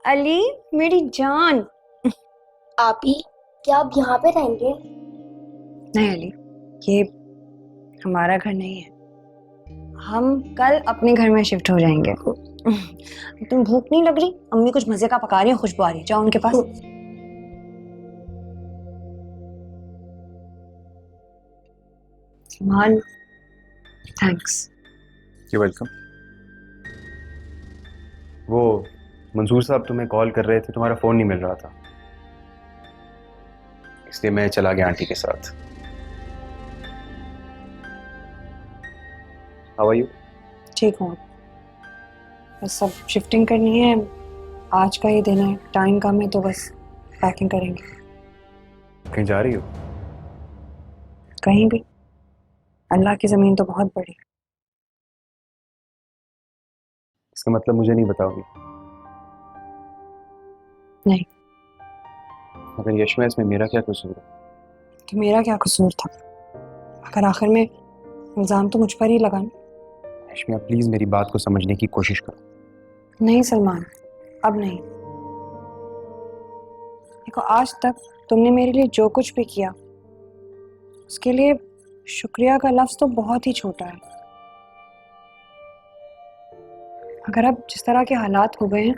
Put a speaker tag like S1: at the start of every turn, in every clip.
S1: अली मेरी जान।
S2: आप ही क्या आप यहाँ पे रहेंगे?
S1: नहीं अली, ये हमारा घर नहीं है। हम कल अपने घर में शिफ्ट हो जाएंगे। तुम भूख नहीं लग रही? अम्मी कुछ मजे का पका रही है, खुशबू आ रही है, जाओ उनके पास। सलमान, थैंक्स।
S3: You welcome. वो मंसूर साहब तुम्हें कॉल कर रहे थे, तुम्हारा फ़ोन नहीं मिल रहा था, इसलिए मैं चला गया आंटी के साथ। How are you?
S1: ठीक हूँ, बस सब शिफ्टिंग करनी है, आज का ही दिन है, टाइम कम है तो बस पैकिंग करेंगे।
S3: कहीं जा रही हो?
S1: कहीं भी, अल्लाह की ज़मीन तो बहुत बड़ी।
S3: इसका मतलब मुझे नहीं बताओगी?
S1: नहीं।
S3: मगर यशमा, इसमें मेरा क्या कसूर है?
S1: तो मेरा क्या कसूर था? अगर आखिर में इल्ज़ाम तो मुझ पर ही लगा ना।
S3: यशमा प्लीज़ मेरी बात को समझने की कोशिश करो।
S1: नहीं सलमान, अब नहीं। देखो, आज तक तुमने मेरे लिए जो कुछ भी किया उसके लिए शुक्रिया का लफ्ज़ तो बहुत ही छोटा है। अगर अब जिस तरह के हालात हो गए हैं,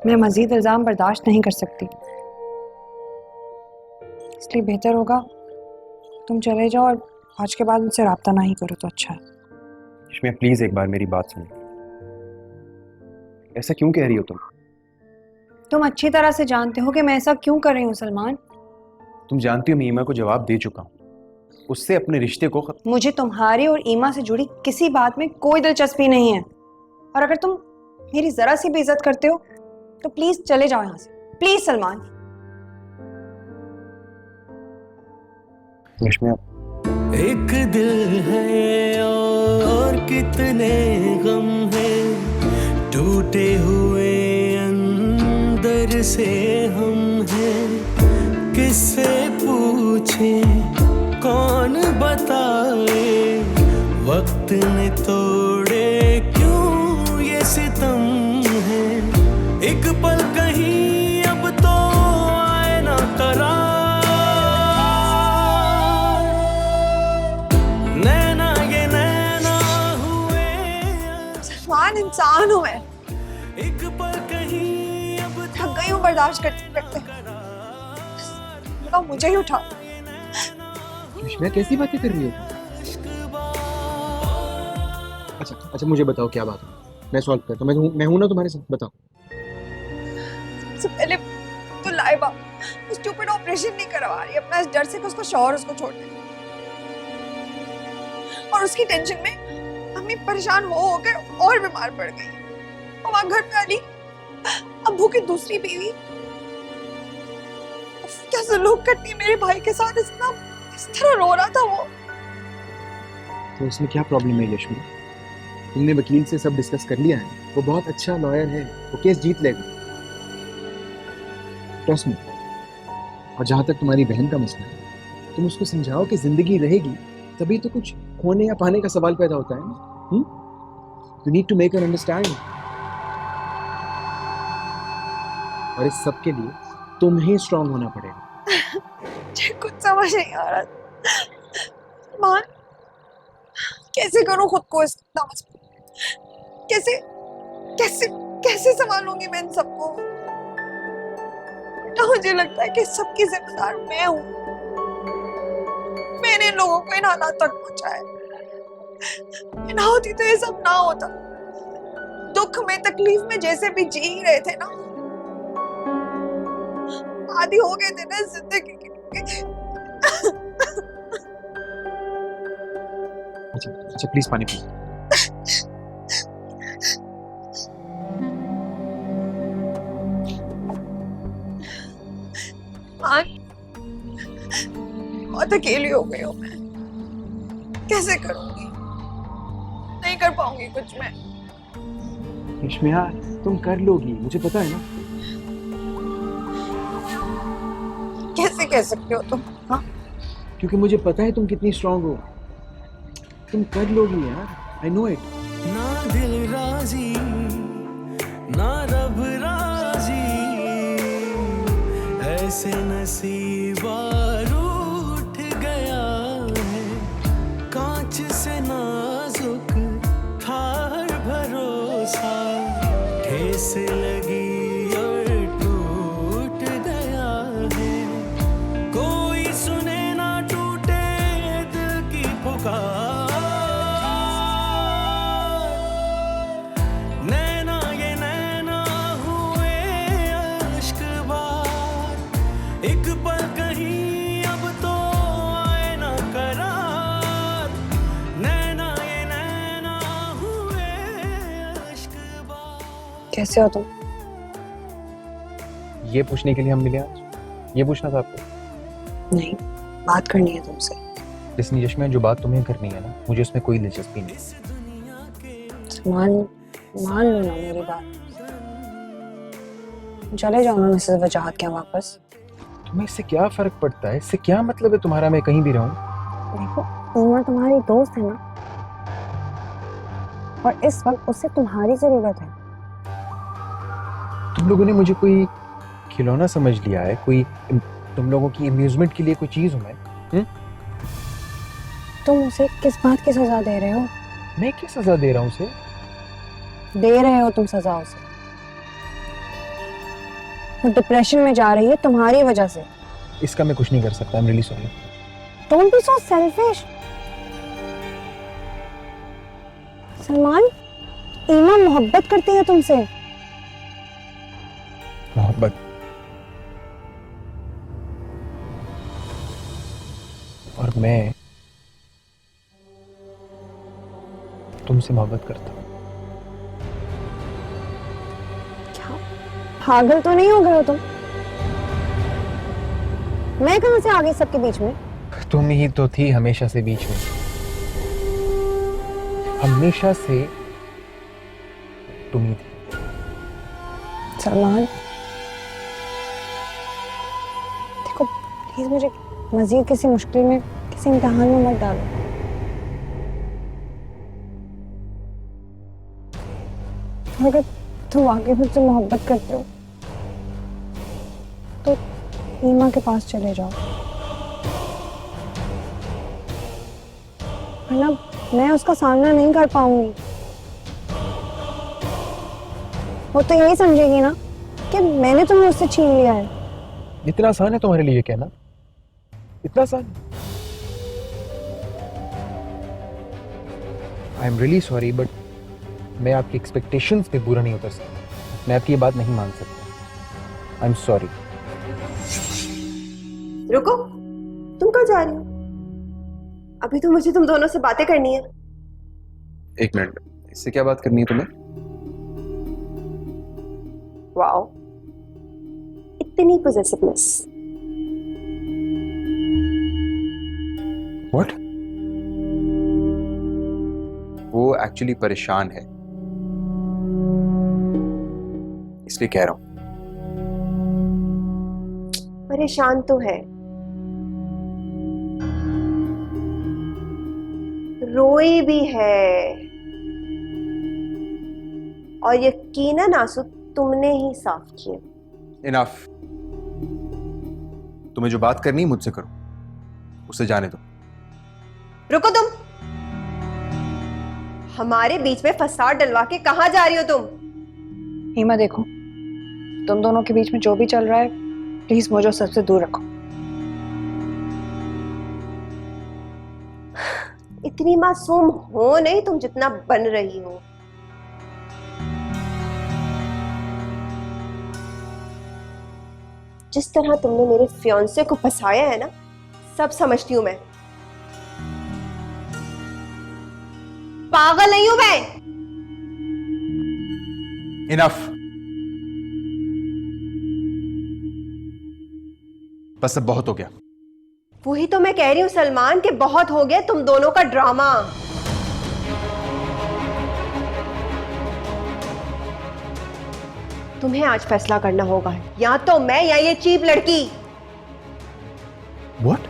S1: मैं मज़ीद इल्ज़ाम बर्दाश्त नहीं कर सकती, इसलिए बेहतर होगा तुम चले जाओ और आज के बाद मुझसे रब्ता ना ही करो तो अच्छा है।
S3: यशमा प्लीज़ एक बार मेरी बात सुनो। ऐसा क्यों कह रही हो तुम?
S1: तुम अच्छी तरह से जानते हो कि मैं ऐसा क्यों कर रही हूँ सलमान।
S3: तुम जानती हो मैं ईमा को जवाब दे चुका हूँ, उससे अपने रिश्ते को
S1: मुझे तुम्हारी और ईमा से जुड़ी किसी बात में कोई दिलचस्पी नहीं है, और अगर तुम मेरी जरा सी भी इज्जत करते हो तो प्लीज चले जाओ यहाँ से, प्लीज सलमान।
S3: यशमा,
S4: एक दिल है और कितने गम हैं, टूटे हुए अंदर से हम हैं, किससे पूछे कौन बताए, वक्त ने तोड़े क्यों ये सितम है, एक पल कहीं अब तो आए ना करार, नैना ये नैना हुए,
S1: सलमान इंसान हूँ मैं,
S4: एक पल कहीं अब
S1: थक गई हूँ बर्दाश्त करते करते, बताओ मुझे ही उठाओ।
S5: यशमा कैसी बातें कर रही हो? अच्छा मुझे बताओ क्या बात है, मैं सॉल्व करता हूँ। मैं हूं ना तुम्हारे साथ, बताओ।
S1: सबसे पहले तो लाइबा उस स्टूपिड ऑपरेशन नहीं करवा रही अपना, इस डर से कि उसको शौहर उसको छोड़ दे, और उसकी टेंशन में अम्मी परेशान हो के और बीमार पड़ गई, और वहां घर पे अली अब्बू की दूसरी बीवी क्या सलूक करती है मेरे भाई के साथ, इस तरह रो रहा था वो।
S5: तो इसमें क्या प्रॉब्लम है यशमा? तुमने वकील से सब डिस्कस कर लिया है, वो बहुत अच्छा लॉयर है, वो केस जीत लेगा, ट्रस्ट मी। और जहां तक तुम्हारी बहन का मसला है, तुम उसको समझाओ कि जिंदगी रहेगी तभी तो कुछ खोने या पाने का सवाल पैदा होता है ना। You need to make her understand, और इस सब के लिए तुम्हें स्ट्रांग होना पड़ेगा।
S1: मुझे कुछ समझ नहीं आ रहा मान, कैसे करूं खुद को इस कैसे कैसे कैसे संभालूंगी मैं इन सबको? ना मुझे लगता है कि सबकी जिम्मेदार मैं हूं, मैंने इन लोगों को इन हालात तक पहुंचाया, ना होती तो ये सब ना होता। दुख में तकलीफ में जैसे भी जी ही रहे थे ना, आदी हो गए थे ना जिंदगी के।
S5: अच्छा प्लीज पानी पी।
S1: बहुत अकेली हो गई हूँ मैं, कैसे करूंगी? नहीं कर पाऊंगी कुछ मैं।
S5: यशमा तुम कर लोगी, मुझे पता है ना।
S1: कैसे कह सकते हो तुम? हाँ,
S5: क्योंकि मुझे पता है तुम कितनी स्ट्रांग हो, तुम कर लोगी यार, आई नो इट।
S4: ना दिल राजी ना रब राजी। नसीबा रूठ गया है, कांच से नाजुक था हर भरोसा, ठेस लगी और टूट गया है, कोई सुने ना टूटे दिल की पुकार, नैना ये नैना हुए अश्क बार, एक पल कहीं अब तो आए ना करार, नैना ये नैना हुए अश्क बार।
S1: कैसे हो तुम?
S3: ये पूछने के लिए हम मिले आज? ये पूछना था आपको?
S1: नहीं, बात करनी है तुमसे।
S3: जिसने यशमिया जो बात तुम्हें करनी है ना, मुझे उसमें कोई दिलचस्पी नहीं।
S1: मान लो ना मेरी बात, चले जाओ ना मिसेस वजाहत के यहाँ वापस।
S3: तुम्हें इससे क्या फर्क पड़ता है? इससे क्या मतलब है तुम्हारा मैं कहीं भी रहूं?
S1: देखो उमा तुम्हारी दोस्त है ना, और इस वक्त उसे तुम्हारी जरूरत है।
S3: तुम लोगों ने मुझे कोई खिलौना समझ लिया है, कोई तुम लोगों की अम्यूजमेंट के लिए कोई चीज हूं मैं?
S1: तुम उसे किस बात की सजा दे रहे हो?
S3: मैं क्या सजा दे रहा हूं उसे?
S1: दे रहे हो तुम सजा उसे। वो डिप्रेशन में जा रही है तुम्हारी वजह से।
S3: इसका मैं कुछ नहीं कर सकता। I am really sorry.
S1: Don't be so selfish. Salman, ईमा मोहब्बत करती है तुमसे।
S3: मोहब्बत? और मैं तुमसे मोहब्बत करता हूं।
S1: क्या पागल तो नहीं हो गए हो तुम? मैं कहां से आ गई सबके बीच में?
S3: तुम ही तो थी हमेशा से बीच में, हमेशा से तुम ही थी।
S1: सलमान देखो, प्लीज मुझे मजीद किसी मुश्किल में, किसी इम्तिहान में मत डालो। अगर तुम वाकई मुझसे मोहब्बत करते हो तो ईमा के पास चले जाओ, वरना मैं उसका सामना नहीं कर पाऊंगी। वो तो यही समझेगी ना कि मैंने तुम्हें उससे छीन लिया है।
S3: इतना आसान है तुम्हारे लिए कहना? इतना आसान? I am really sorry, but मैं आपकी एक्सपेक्टेशंस पे पूरा नहीं उतर सकता। मैं आपकी ये बात नहीं मान सकता। I am sorry.
S6: रुको, तुम कहाँ जा रही हो? अभी तो मुझे तुम दोनों से बातें करनी है।
S3: एक मिनट, इससे क्या बात करनी है तुम्हें?
S6: वाओ, इतनी पोजेसिवनेस।
S3: व्हाट? वो एक्चुअली परेशान है, इसलिए कह रहा हूं।
S6: परेशान तो है, रोई भी है, और यकीनन आंसू तुमने ही साफ किए।
S3: इनफ। तुम्हें जो बात करनी है मुझसे करो, उसे जाने दो।
S6: रुको तुम, हमारे बीच में फसाद डलवा के कहां जा रही हो तुम?
S1: ईमा देखो, तुम दोनों के बीच में जो भी चल रहा है, प्लीज मुझे सबसे दूर रखो।
S6: इतनी मासूम हो नहीं तुम जितना बन रही हो। जिस तरह तुमने मेरे फियांसे को फंसाया है ना, सब समझती हूं मैं। पागल नहीं हूं मैं।
S3: इनफ। बस अब बहुत हो गया।
S6: वही तो मैं कह रही हूं सलमान, कि बहुत हो गया तुम दोनों का ड्रामा। तुम्हें आज फैसला करना होगा, या तो मैं या ये चीप लड़की।
S3: What?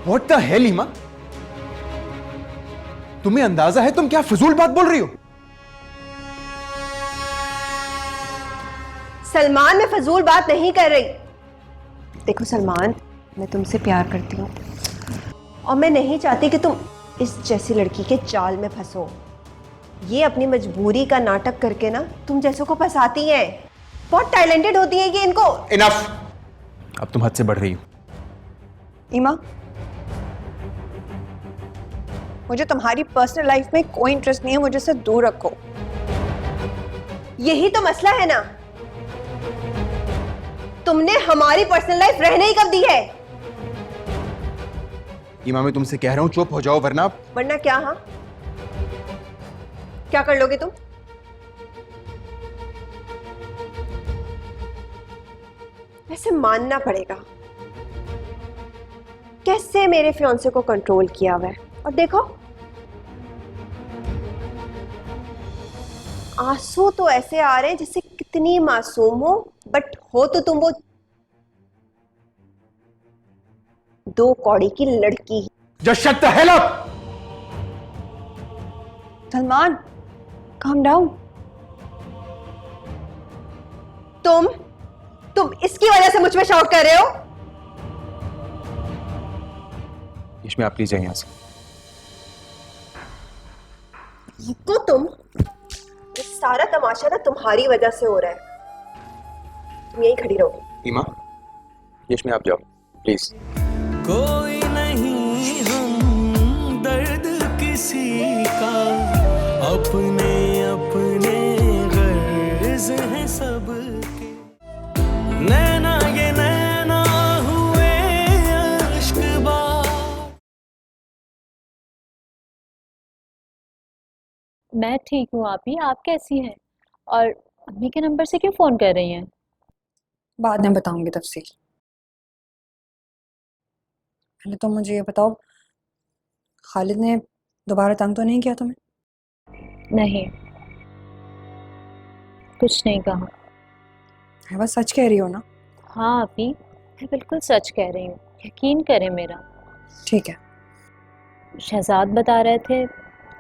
S3: What the hell, ईमा? तुम्हें अंदाजा है तुम क्या फजूल बात बोल रही हो?
S6: सलमान, मैं फजूल बात नहीं कर रही। देखो सलमान, मैं तुमसे प्यार करती हूँ और मैं नहीं चाहती कि तुम इस जैसी लड़की के जाल में फंसो। ये अपनी मजबूरी का नाटक करके ना तुम जैसों को फंसाती हैं। बहुत टैलेंटेड होती है ये, इनको।
S3: इनफ, अब तुम हद से बढ़ रही हो।
S6: ईमा, मुझे तुम्हारी पर्सनल लाइफ में कोई इंटरेस्ट नहीं है, मुझे से दूर रखो। यही तो मसला है ना, तुमने हमारी पर्सनल लाइफ रहने ही कब दी है?
S3: ईमा, मैं तुमसे कह रहा हूँ चुप हो जाओ, वरना
S6: क्या? हाँ, क्या कर लोगे तुम? वैसे मानना पड़ेगा कैसे मेरे फियांसे को कंट्रोल किया हुआ है। और देखो, आंसू तो ऐसे आ रहे हैं जैसे कितनी मासूम हो, बट हो तो तुम वो 2 कौड़ी की लड़की।
S3: Just shut the hell up!
S6: Salman, calm down। तुम इसकी वजह से मुझ पे शाउट कर रहे हो?
S3: इसमें आप प्लीज जाइए यहाँ से।
S6: को तुम, ये सारा तमाशा ना तुम्हारी वजह से हो रहा है। तुम यहीं खड़ी रहोगी।
S3: ईमा, इसमें आप जाओ प्लीज।
S4: कोई नहीं हम दर्द किसी का, अपने अपने गर्ज हैं सबके। नैना ये नैना हुए अश्क बार।
S7: मैं ठीक हूँ आपी, आप कैसी हैं? और अम्मी के नंबर से क्यों फोन कर रही हैं?
S1: बाद में बताऊंगी तफसील। पहले तो मुझे ये बताओ, खालिद ने दोबारा तंग तो नहीं किया तुम्हें?
S7: नहीं, कुछ नहीं कहा।
S1: है बस सच कह रही हो ना?
S7: हाँ आपी, मैं बिल्कुल सच कह रही हूँ, यकीन करें मेरा।
S1: ठीक है।
S7: शहजाद बता रहे थे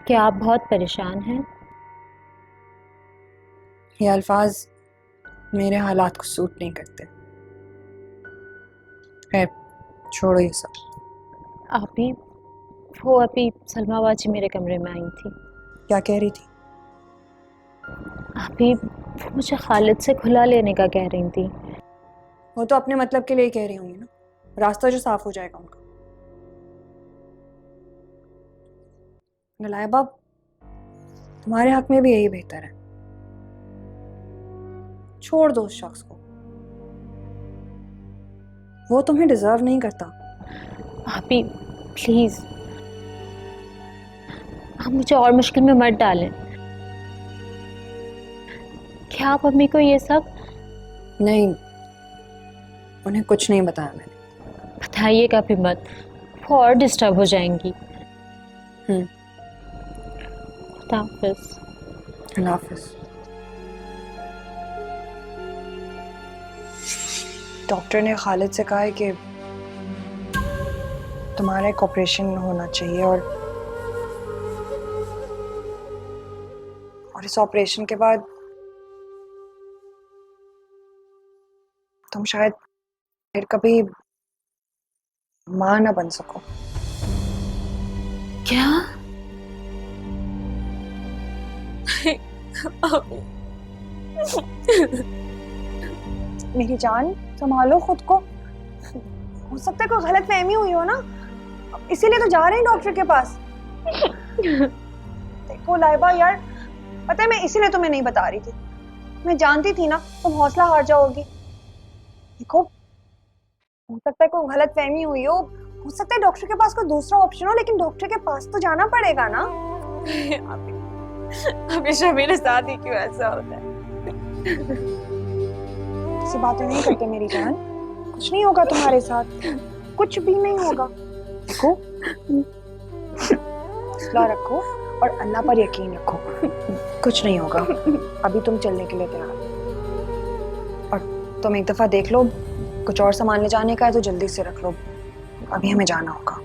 S7: कि आप बहुत परेशान हैं।
S1: ये अल्फाज मेरे हालात को सूट नहीं करते। खैर छोड़ो ये सब।
S7: आपी, वो अभी सलमा बाजी मेरे कमरे में आई थी।
S1: क्या कह रही थी?
S7: आपी, वो मुझे खालिद से खुला लेने का कह रही थी।
S1: वो तो अपने मतलब के लिए कह रही होंगी ना, रास्ता जो साफ हो जाएगा उनका। गलायबा, तुम्हारे हक में भी यही बेहतर है। छोड़ दो उस शख्स को, वो तुम्हें डिजर्व नहीं करता।
S7: आपी प्लीज, आप मुझे और मुश्किल में मत डालें। क्या आप अम्मी को ये सब?
S1: नहीं, उन्हें कुछ नहीं बताया मैंने।
S7: बताइएगा भी मत, वो और डिस्टर्ब हो जाएंगी। खुदा हाफिज़।
S1: अल्लाह हाफिज़। डॉक्टर ने खालिद से कहा है कि तुम्हारा एक ऑपरेशन होना चाहिए और इस ऑपरेशन के बाद तुम शायद फिर कभी मां ना बन सको।
S7: क्या?
S1: मेरी जान, संभालो खुद को। हो सकता है कोई गलत फहमी हुई हो ना, इसीलिए तो जा रहे हैं डॉक्टर के पास। देखो लाइबा यार, पता है मैं इसीलिए तुम्हें नहीं बता रही थी। मैं जानती थी ना तुम हौसला हार जाओगी। देखो, हो सकता है कोई गलत फहमी हुई हो सकता है डॉक्टर के पास कोई दूसरा ऑप्शन हो, लेकिन डॉक्टर के पास तो जाना पड़ेगा ना। हमेशा मेरे साथ ही क्यों ऐसा होता है? ऐसी बातें नहीं करते मेरी जान, कुछ नहीं होगा तुम्हारे साथ, कुछ भी नहीं होगा। देखो, हौसला रखो और अल्लाह पर यकीन रखो, कुछ नहीं होगा। अभी तुम चलने के लिए तैयार हो और तुम एक दफा देख लो, कुछ और सामान ले जाने का है तो जल्दी से रख लो, अभी हमें जाना होगा।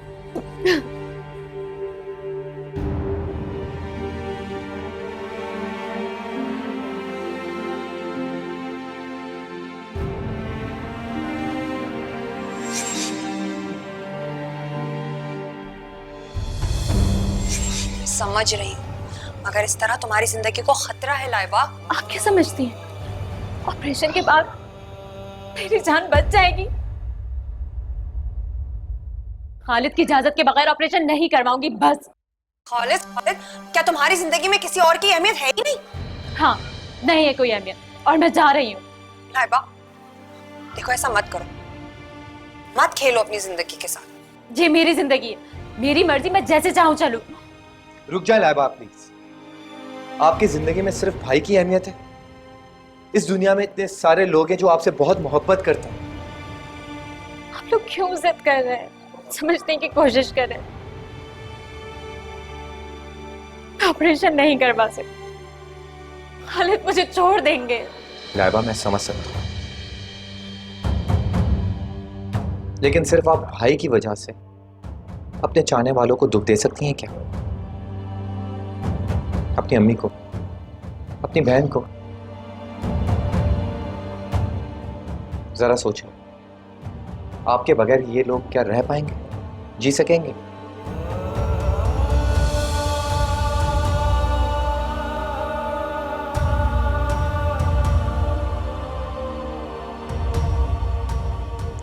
S1: समझ रही हूँ, मगर इस तरह तुम्हारी जिंदगी को खतरा है लाइबा।
S7: आप क्या समझती हैं? ऑपरेशन के बाद मेरी जान बच जाएगी। खालिद की इजाजत के बगैर ऑपरेशन नहीं करवाऊंगी, बस।
S1: खालिद, खालिद, क्या तुम्हारी जिंदगी में किसी और की अहमियत है ही नहीं?
S7: हाँ, नहीं है कोई अहमियत, और मैं जा रही हूँ।
S1: लाइबा, देखो ऐसा मत करो, मत खेलो अपनी जिंदगी के साथ।
S7: ये मेरी जिंदगी है, मेरी मर्जी, मैं जैसे चाहूँ चलूँ।
S5: रुक जाए लाइबा प्लीज। आपकी जिंदगी में सिर्फ भाई की अहमियत है? इस दुनिया में इतने सारे लोग हैं जो आपसे बहुत मोहब्बत करते हैं।
S7: आप लोग क्यों जिद कर रहे हैं? समझने की कोशिश कर रहे हैं। मैं ऑपरेशन नहीं करवा सकती। खालिद मुझे छोड़ देंगे।
S5: लाइबा, मैं समझ सकता हूँ, लेकिन सिर्फ आप भाई की वजह से अपने चाहने वालों को दुख दे सकती हैं क्या? अपनी अम्मी को, अपनी बहन को। जरा सोचो, आपके बगैर ये लोग क्या रह पाएंगे, जी सकेंगे?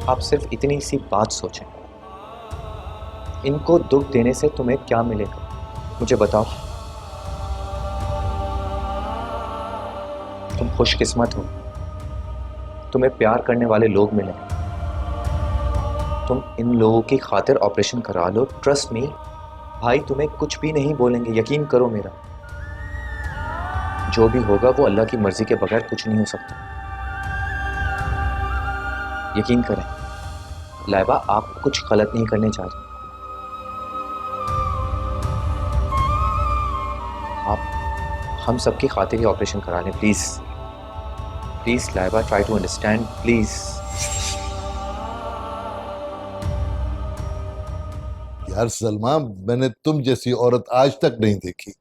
S5: आप सिर्फ इतनी सी बात सोचें, इनको दुख देने से तुम्हें क्या मिलेगा, मुझे बताओ। तुम खुशकिस्मत हो, तुम्हें प्यार करने वाले लोग मिले। तुम इन लोगों की खातिर ऑपरेशन करा लो। ट्रस्ट मी, भाई तुम्हें कुछ भी नहीं बोलेंगे, यकीन करो मेरा। जो भी होगा वो अल्लाह की मर्जी के बगैर कुछ नहीं हो सकता, यकीन करें। लाइबा, आप कुछ गलत नहीं करने जा रहे। आप हम सबकी खातिर ही ऑपरेशन करा लें, please please. Laiba, try to understand please.
S8: यार सलमा, मैंने तुम जैसी औरत आज तक नहीं देखी।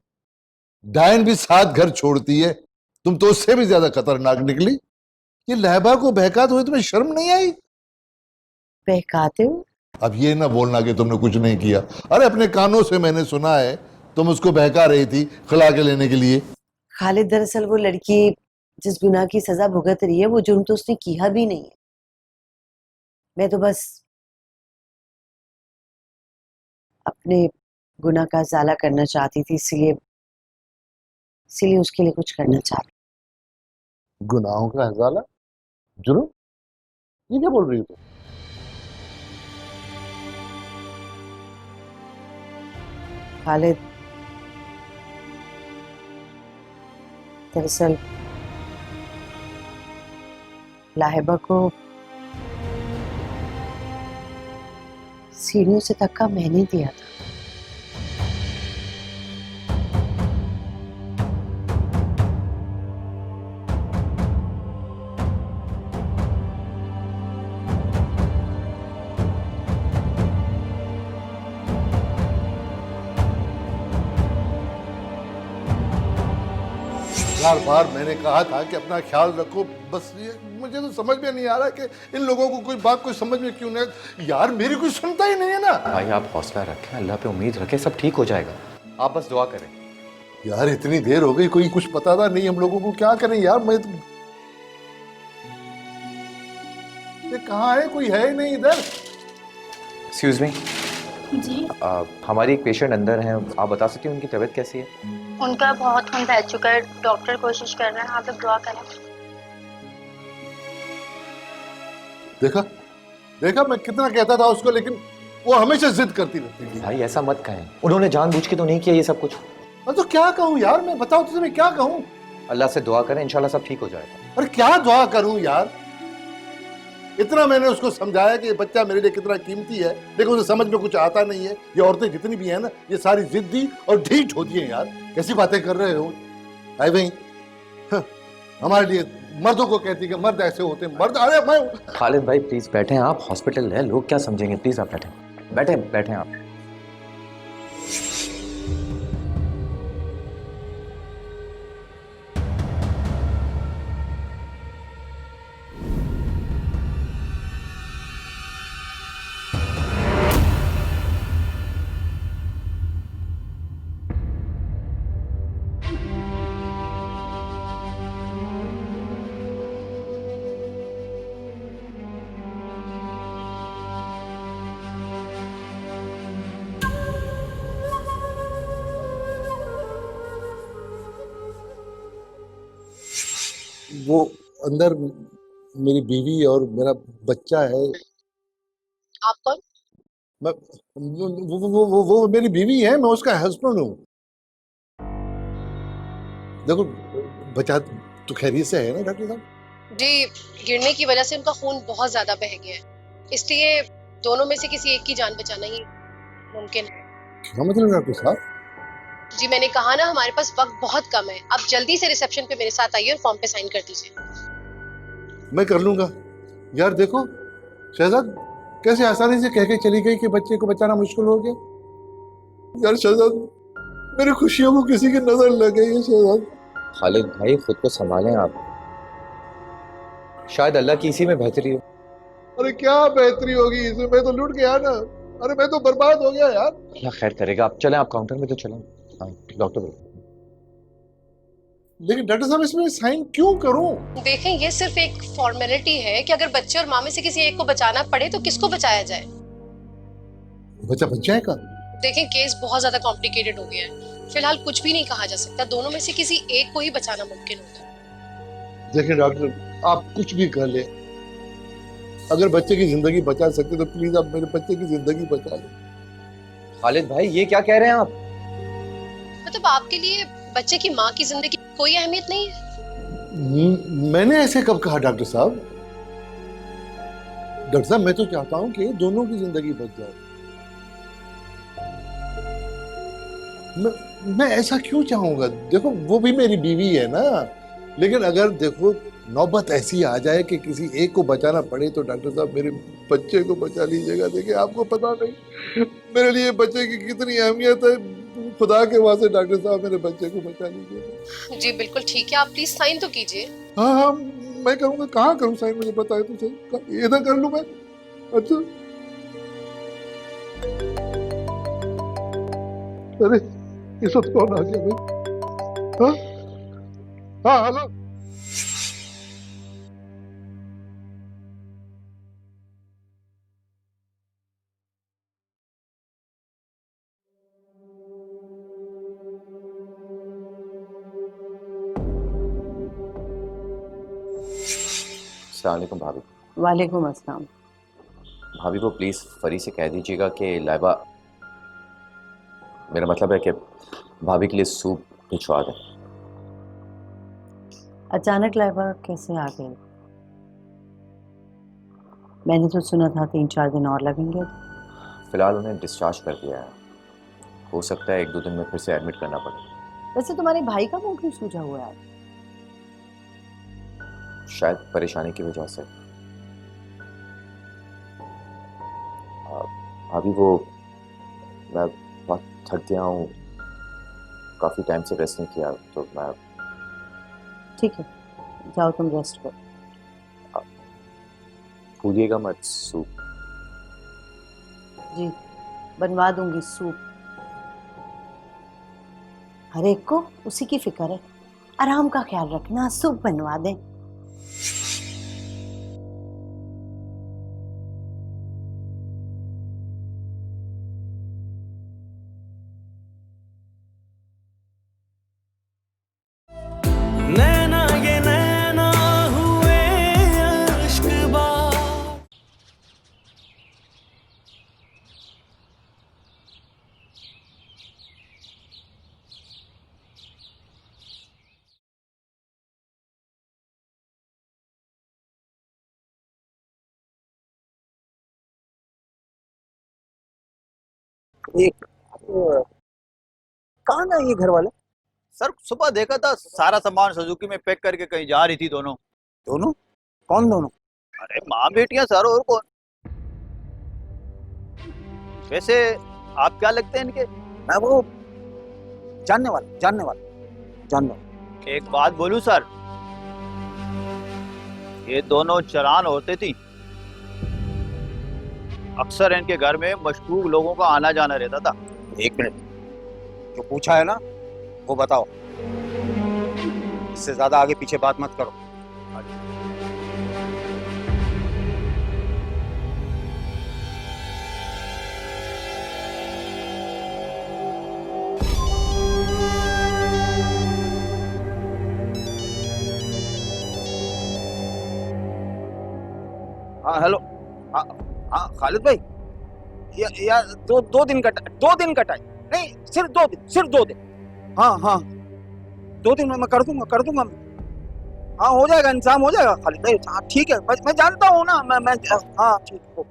S8: डायन भी साथ घर छोड़ती है, तुम तो उससे भी ज्यादा खतरनाक निकली। ये लहबा को बहकाते हुए तुम्हें शर्म नहीं आई?
S6: बहकाते हो?
S8: अब ये ना बोलना कि तुमने कुछ नहीं किया। अरे अपने कानों से मैंने सुना है तुम उसको बहका रही थी खिला के लेने के लिए।
S6: खालिद, दरअसल वो लड़की जिस गुनाह की सजा भुगत रही है वो जुर्म तो उसने किया भी नहीं है। मैं तो बस अपने गुनाह का इजाला करना चाहती थी, इसलिए उसके लिए कुछ करना चाहती।
S8: गुनाहों का हजाला? जुर्म? ये क्या बोल रही हो तुम?
S6: खालिद, दरअसल लाहिबा को सीढ़ियों से धक्का मैंने दिया था।
S8: बार बार मैंने कहा था कि अपना ख्याल रखो, बस ये मुझे तो समझ में नहीं आ रहा कि इन लोगों को कोई बात कोई समझ में क्यों नहीं। यार मेरी कोई सुनता ही नहीं है ना।
S5: भाई आप हौसला रखें, अल्लाह पे उम्मीद रखें, सब ठीक हो जाएगा। आप बस दुआ करें।
S8: यार इतनी देर हो गई, कोई कुछ बताता नहीं हम लोगों को, क्या करें यार। मैं तो ये कहाँ है, कोई है ही नहीं इधर।
S5: एक्सक्यूज मी
S2: जी,
S5: हमारी एक पेशेंट अंदर है, आप बता सकते हैं उनकी तबीयत कैसी है?
S2: उनका बहुत खून बह चुका है, डॉक्टर कोशिश कर रहे हैं, आप लोग दुआ करें।
S8: देखा देखा, मैं कितना कहता था उसको, लेकिन वो हमेशा जिद करती रहती थी।
S5: भाई ऐसा मत कहें, उन्होंने जानबूझ के तो नहीं किया ये सब कुछ।
S8: तो क्या कहूँ यार, मैं बताओ तो तुम्हें क्या कहूँ।
S5: अल्लाह से दुआ करें, इंशाल्लाह सब ठीक हो जाएगा।
S8: अरे क्या दुआ करूँ यार, इतना मैंने उसको समझाया कि ये बच्चा मेरे लिए कितना कीमती है, लेकिन उसे समझ में कुछ आता नहीं है। ये औरतें जितनी भी हैं ना, ये सारी जिद्दी और ढीठ होती हैं यार। कैसी बातें कर रहे हो भाई भाई। हाँ, हमारे लिए मर्दों को कहती कि मर्द ऐसे होते हैं, मर्द। अरे मैं
S5: खालिद भाई प्लीज बैठे, आप हॉस्पिटल है, लोग क्या समझेंगे, प्लीज आप बैठे बैठे बैठे आप।
S8: वो अंदर मेरी बीवी और मेरा बच्चा है।
S2: आप कौन?
S8: मैं वो मेरी बीवी है, मैं उसका हस्बैंड हूँ। देखो बचा तो खैरियत से है ना डॉक्टर साहब?
S9: जी, गिरने की वजह से उनका खून बहुत ज्यादा बह गया है, इसलिए दोनों में से किसी एक की जान बचाना ही मुमकिन है।
S8: क्या मतलब डॉक्टर साहब?
S9: जी मैंने कहा ना, हमारे पास वक्त बहुत कम है। आप जल्दी से रिसेप्शन पे मेरे साथ आइए और फॉर्म पे साइन कर दीजिए।
S8: मैं कर लूंगा। यार देखो शहजाद कैसे आसानी से कह के चली गई कि बच्चे को बचाना मुश्किल हो गया। यार शहजाद मेरी खुशियों को किसी की नजर लग गई है शहजाद।
S3: खालिद भाई खुद को संभालें आप, शायद अल्लाह की इसी में बेहतरी हो।
S8: अरे क्या बेहतरी होगी इसमें, मैं तो लूट गया ना। अरे मैं तो बर्बाद हो गया यार।
S3: अल्लाह खैर करेगा। आप चलें, आप काउंटर में तो चलें। हाँ डॉक्टर बोलो।
S8: लेकिन डॉक्टर साहब इसमें साइन क्यों करूं?
S9: देखें, ये सिर्फ एक फॉर्मेलिटी है कि अगर बच्चे और माँ में से किसी एक को बचाना पड़े तो किसको बचाया जाए।
S8: बच्चा बच जाएगा?
S9: देखें, केस बहुत ज्यादा कॉम्प्लिकेटेड हो गया है, फिलहाल कुछ भी नहीं कहा जा सकता। दोनों में से किसी एक को ही बचाना मुमकिन होगा।
S8: देखिए डॉक्टर आप कुछ भी कर ले, अगर बच्चे की जिंदगी बचा सकते तो प्लीज आप मेरे बच्चे की जिंदगी बचा लें।
S3: खालिद भाई ये क्या कह रहे हैं आप?
S9: मतलब आपके लिए बच्चे की माँ की जिंदगी की कोई अहमियत नहीं है?
S8: मैंने ऐसे कब कहा डॉक्टर साहब? डॉक्टर साहब मैं तो चाहता हूं कि दोनों की जिंदगी बच जाए। मैं ऐसा क्यों चाहूंगा? देखो वो भी मेरी बीवी है ना। लेकिन अगर देखो नौबत ऐसी आ जाए कि किसी एक को बचाना पड़े तो डॉक्टर साहब मेरे बच्चे को बचा लीजिएगा। देखिए आपको पता नहीं मेरे लिए बच्चे की कितनी अहमियत है। खुदा के वास्ते डॉक्टर साहब मेरे बच्चे को बचा लीजिएगा।
S9: जी बिल्कुल ठीक है, आप प्लीज साइन तो कीजिए।
S8: हाँ हाँ मैं करूंगा। कहाँ करूँ साइन, मुझे बताए तो सही। इधर कर लूँ मैं? अच्छा अरे इस वक्त कौन आ गया भाई? हाँ हाँ हेलो।
S3: अस्सलाम वालेकुम भाभी।
S10: वालेकुम अस्सलाम।
S3: भाभी को प्लीज फरी से कह दीजिएगा कि लाइबा, मेरा मतलब है कि भाभी के लिए सूप भिजवा दें।
S10: अचानक लाइबा कैसे आ गई? मैंने तो सुना था 3-4 दिन और लगेंगे।
S3: फिलहाल उन्हें डिस्चार्ज कर दिया है, हो सकता है 1-2 दिन में फिर से एडमिट करना पड़े।
S10: वैसे तुम्हारे भाई का मुंह क्यों सूजा हुआ है?
S3: शायद परेशानी की वजह से। अभी वो मैं बहुत थक गया हूँ, काफ़ी टाइम से रेस्ट नहीं किया, तो मैं।
S10: ठीक है जाओ तुम रेस्ट करो।
S3: भूलिएगा मत सूप।
S10: जी बनवा दूंगी सूप। हर एक को उसी की फिक्र है, आराम का ख्याल रखना, सूप बनवा दें।
S4: नैना ये नैना हुए अश्कबार।
S11: एक कहाँ ना ये घर वाले?
S12: सर सुबह देखा था सारा सामान सुजुकी में पैक करके कहीं जा रही थी दोनों।
S11: दोनों? कौन दोनों?
S12: अरे माँ बेटियां सर, और कौन। वैसे आप क्या लगते हैं इनके?
S11: मैं वो जानने वाला।
S12: एक बात बोलूं सर, ये दोनों चरान होते थी। अक्सर इनके घर में मशकूक लोगों का आना जाना रहता था।
S11: एक मिनट, जो पूछा है ना वो बताओ, इससे ज्यादा आगे पीछे बात मत करो। हाँ हेलो। हाँ हाँ खालिद भाई, यार दो दिन का टाइम नहीं, सिर्फ 2 दिन। हाँ हाँ 2 दिन में मैं कर दूंगा। हाँ हो जाएगा, इंतजाम हो जाएगा खालिद भाई। हाँ ठीक है, मैं जानता हूँ ना, मैं हाँ ठीक है।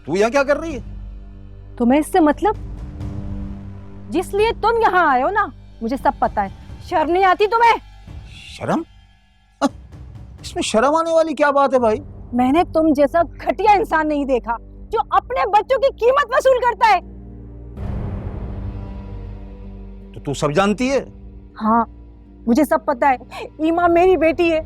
S11: तू यहाँ क्या कर रही है?
S13: तुम्हें इससे मतलब? जिस लिए तुम यहाँ आए हो ना, मुझे सब पता है। शर्म नहीं आती तुम्हें?
S11: शर्म? इसमें शर्म आने वाली क्या बात है भाई?
S13: मैंने तुम जैसा घटिया इंसान नहीं देखा जो अपने बच्चों की कीमत वसूल करता है।
S11: तो तू सब जानती है?
S13: हाँ मुझे सब पता है। ईमा मेरी बेटी है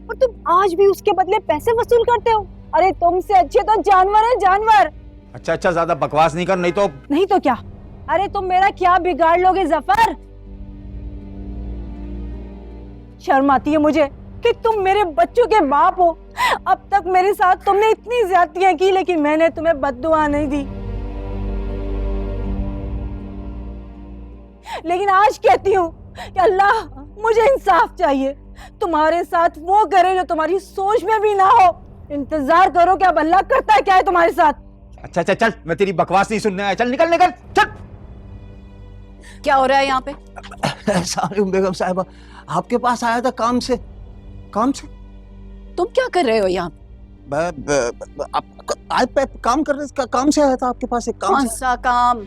S13: और तुम आज भी उसके बदले पैसे वसूल करते हो। अरे तुमसे अच्छे तो जानवर है, जानवर।
S11: अच्छा ज्यादा बकवास नहीं कर, नहीं तो
S13: क्या? अरे तुम मेरा क्या बिगाड़ लोगे जफर? शर्म आती है मुझे कि तुम मेरे बच्चों के बाप हो। अब तक मेरे साथ तुमने इतनी ज्यादतियां की, लेकिन मैंने तुम्हें बद्दुआ नहीं दी। लेकिन आज कहती हूँ कि अल्लाह, मुझे इंसाफ चाहिए। तुम्हारे साथ वो करे जो तुम्हारी सोच में भी ना हो। इंतजार करो कि अब अल्लाह करता है क्या है तुम्हारे साथ।
S11: अच्छा चल, मैं तेरी बकवास नहीं सुनने आया। चल निकल चल।
S13: क्या हो रहा है यहाँ पे?
S11: बेगम साहिबा, आपके पास आया था काम से।
S13: तुम क्या कर रहे हो यहाँ?
S11: काम कर रहे, काम से आया था आपके पास। एक काम।
S13: कौन सा काम?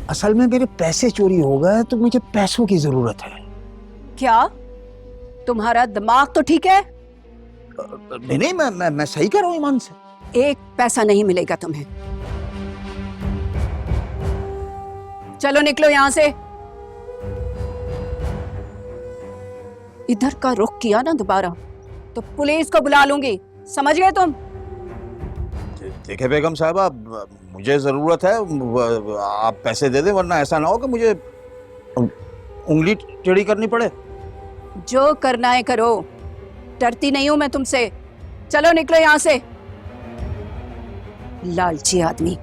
S11: असल में मेरे पैसे चोरी हो गए, तो मुझे पैसों की जरूरत है।
S13: क्या तुम्हारा दिमाग तो ठीक है?
S11: नहीं, मैं सही कर रहा हूँ ईमान से।
S13: एक पैसा नहीं मिलेगा तुम्हें। चलो निकलो यहाँ से। इधर का रुख किया ना दोबारा तो पुलिस को बुला लूंगी, समझ गए तुम?
S11: देखिए बेगम साहबा, मुझे जरूरत है, आप पैसे दे दें, वरना ऐसा ना हो कि मुझे उंगली टेढ़ी करनी पड़े।
S13: जो करना है करो, डरती नहीं हूं मैं तुमसे। चलो निकलो यहाँ से। लालची आदमी।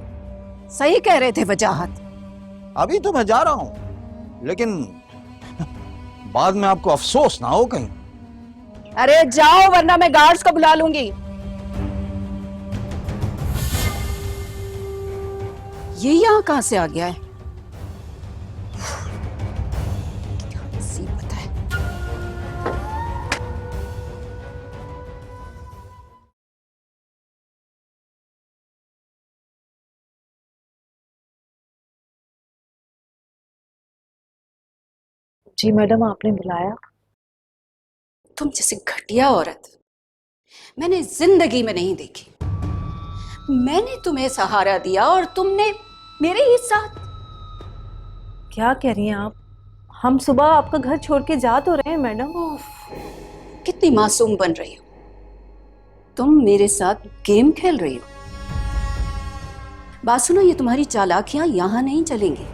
S13: सही कह रहे थे वजाहत।
S11: अभी तो मैं जा रहा हूं, लेकिन बाद में आपको अफसोस ना हो कहीं।
S13: अरे जाओ, वरना मैं गार्ड्स को बुला लूंगी। ये यहाँ कहां से आ गया है? क्या मुसीबत है।
S7: जी मैडम, आपने बुलाया?
S13: तुम जैसी घटिया औरत मैंने जिंदगी में नहीं देखी। मैंने तुम्हें सहारा दिया और तुमने मेरे ही साथ।
S6: क्या कह रही हैं आप? हम सुबह आपका घर छोड़ के जा तो रहे हैं मैडम।
S13: कितनी मासूम बन रही हो तुम, मेरे साथ गेम खेल रही हो। बात सुनो, ये तुम्हारी चालाकियां यहां नहीं चलेंगी।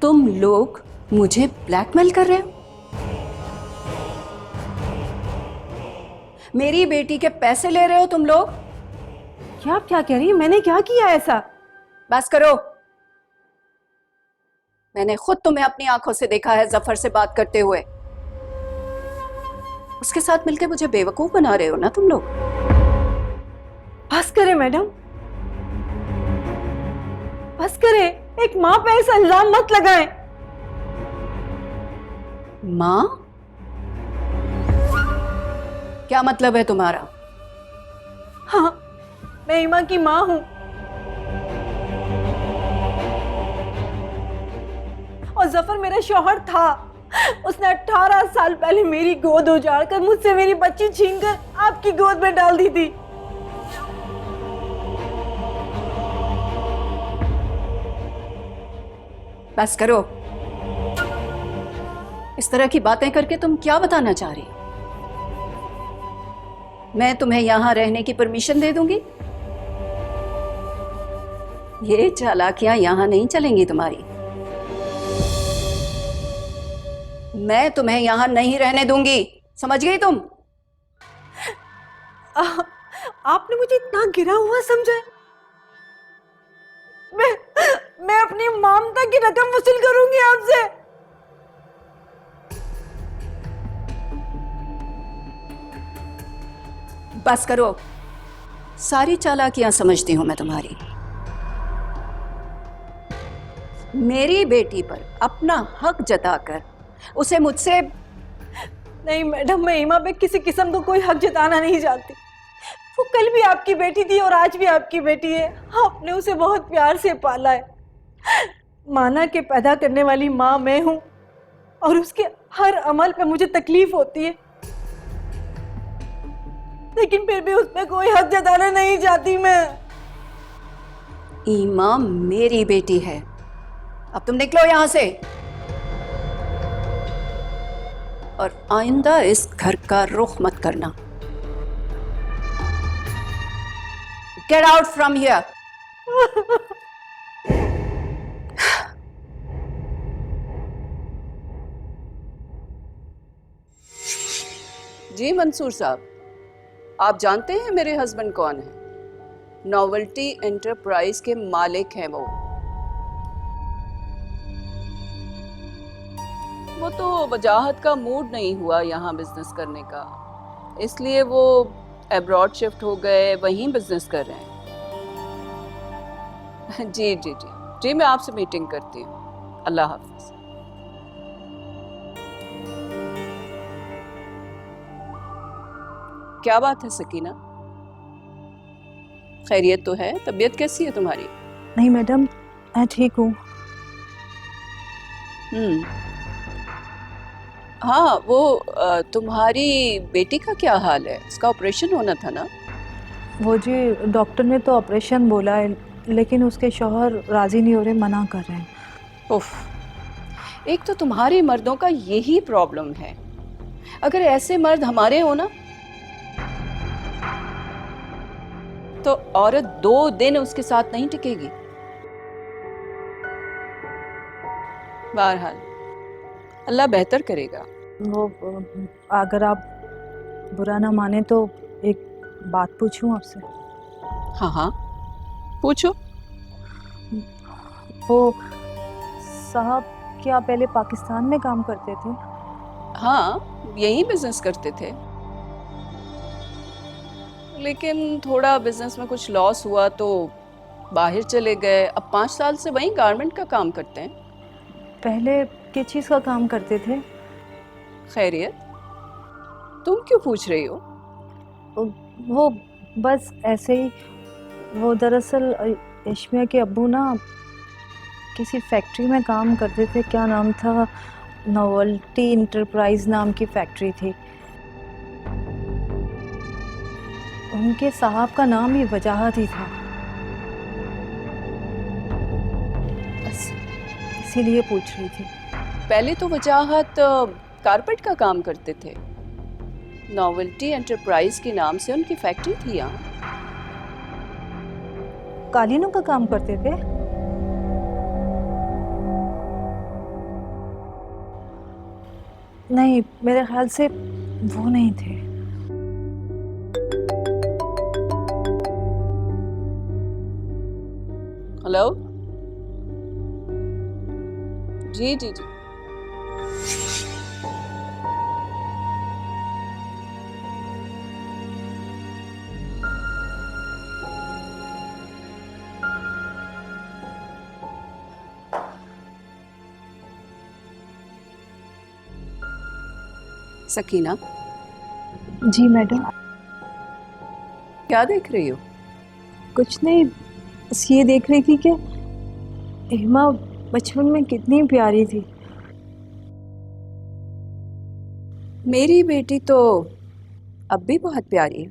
S13: तुम लोग मुझे ब्लैकमेल कर रहे हो। मेरी बेटी के पैसे ले रहे हो तुम लोग।
S6: क्या कह रही है? मैंने क्या किया ऐसा?
S13: बस करो। मैंने खुद तुम्हें अपनी आंखों से देखा है जफर से बात करते हुए। उसके साथ मिलकर मुझे बेवकूफ बना रहे हो ना तुम लोग।
S6: बस करे मैडम, बस करे। एक माँ पे ऐसा इल्जाम मत लगाएं।
S13: माँ? क्या मतलब है तुम्हारा?
S6: हाँ, मैं ईमा की माँ हूं। और जफर मेरा शौहर था। उसने 18 साल पहले मेरी गोद उजाड़कर मुझसे मेरी बच्ची छीनकर आपकी गोद में डाल दी थी।
S13: बस करो। इस तरह की बातें करके तुम क्या बताना चाह रही हो? मैं तुम्हें यहां रहने की परमिशन दे दूंगी? ये चालाकियां यहां नहीं चलेंगी तुम्हारी। मैं तुम्हें यहाँ नहीं रहने दूंगी, समझ गई तुम?
S6: आपने मुझे इतना गिरा हुआ समझा है? मैं अपनी ममता की रकम वसूल करूंगी आपसे।
S13: बस करो, सारी चालाकियां समझती हूं मैं तुम्हारी। मेरी बेटी पर अपना हक जताकर उसे मुझसे...
S6: नहीं मैडम, मैं ईमा पे किसी किस्म का कोई हक जताना नहीं चाहती। वो कल भी आपकी बेटी थी और आज भी आपकी बेटी है। आपने उसे बहुत प्यार से पाला है। माना के पैदा करने वाली माँ मैं हूं और उसके हर अमल पे मुझे तकलीफ होती है, लेकिन फिर भी उस पर कोई हक जताना नहीं चाहती मैं।
S13: ईमा मेरी बेटी है, अब तुम निकलो यहां से और आइंदा इस घर का रुख मत करना। Get out from here. जी मंसूर साहब, आप जानते हैं मेरे हस्बैंड कौन है? नोवेल्टी एंटरप्राइज के मालिक हैं वो तो वजाहत का मूड नहीं हुआ यहाँ बिजनेस करने का, इसलिए वो अब्रॉड शिफ्ट हो गए, वहीं बिजनेस कर रहे हैं। जी जी जी जी, मैं आपसे मीटिंग करती हूँ। अल्लाह हाफिज। क्या बात है सकीना, खैरियत तो है? तबीयत कैसी है तुम्हारी?
S14: नहीं मैडम, मैं ठीक हूँ।
S13: हाँ, वो तुम्हारी बेटी का क्या हाल है? उसका ऑपरेशन होना था ना?
S14: वो जी डॉक्टर ने तो ऑपरेशन बोला है, लेकिन उसके शौहर राजी नहीं हो रहे, मना कर रहे हैं।
S13: उफ, एक तो तुम्हारे मर्दों का यही प्रॉब्लम है। अगर ऐसे मर्द हमारे हो ना, तो औरत 2 दिन उसके साथ नहीं टिकेगी। बहरहाल अल्लाह बेहतर करेगा।
S14: वो अगर आप बुरा ना माने तो एक बात पूछूं आपसे?
S13: हाँ हाँ पूछो।
S14: वो साहब क्या पहले पाकिस्तान में काम करते थे?
S13: हाँ, यही बिजनेस करते थे, लेकिन थोड़ा बिजनेस में कुछ लॉस हुआ तो बाहर चले गए। अब 5 साल से वहीं गारमेंट का काम करते हैं।
S14: पहले किस चीज़ का काम करते थे?
S13: खैरियत, तुम क्यों पूछ रही हो?
S14: वो बस ऐसे ही। वो दरअसल इश्मिया के अब्बू ना किसी फैक्ट्री में काम करते थे। क्या नाम था? नोवेल्टी एंटरप्राइज नाम की फैक्ट्री थी। उनके साहब का नाम ही वजाहत ही था, बस इसीलिए पूछ रही थी।
S13: पहले तो वजाहत कारपेट का काम करते थे। नोवेल्टी एंटरप्राइज के नाम से उनकी फैक्ट्री थी यहाँ।
S14: कालीनों का काम करते थे? नहीं, मेरे ख्याल से वो नहीं थे।
S13: हेलो, जी जी जी, सकीना।
S14: जी मैडम।
S13: क्या देख रही हो?
S14: कुछ नहीं, बस ये देख रही थी कि इमा बचपन में कितनी प्यारी थी।
S13: मेरी बेटी तो अब भी बहुत प्यारी है।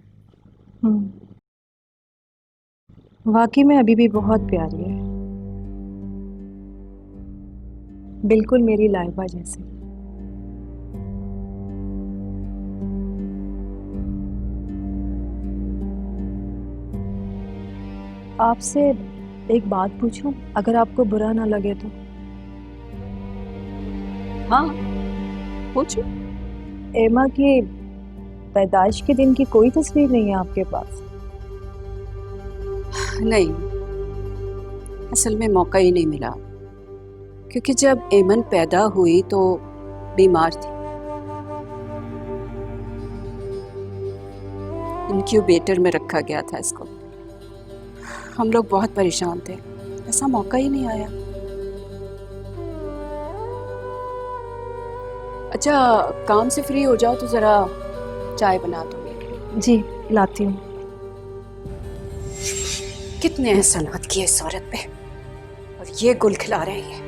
S14: वाकई में अभी भी बहुत प्यारी है, बिल्कुल मेरी लाइबा जैसी। आपसे एक बात पूछूं, अगर आपको बुरा ना लगे तो?
S13: हाँ पूछूं?
S14: एमा की पैदाइश के दिन की कोई तस्वीर नहीं है आपके पास?
S13: नहीं, असल में मौका ही नहीं मिला, क्योंकि जब एमन पैदा हुई तो बीमार थी। इनक्यूबेटर में रखा गया था इसको। हम लोग बहुत परेशान थे, ऐसा मौका ही नहीं आया। अच्छा, काम से फ्री हो जाओ तो जरा चाय बना दो मेरे लिए।
S14: जी लाती हूँ।
S13: कितने एहसानात किए इस औरत पे, और ये गुल खिला रहे हैं।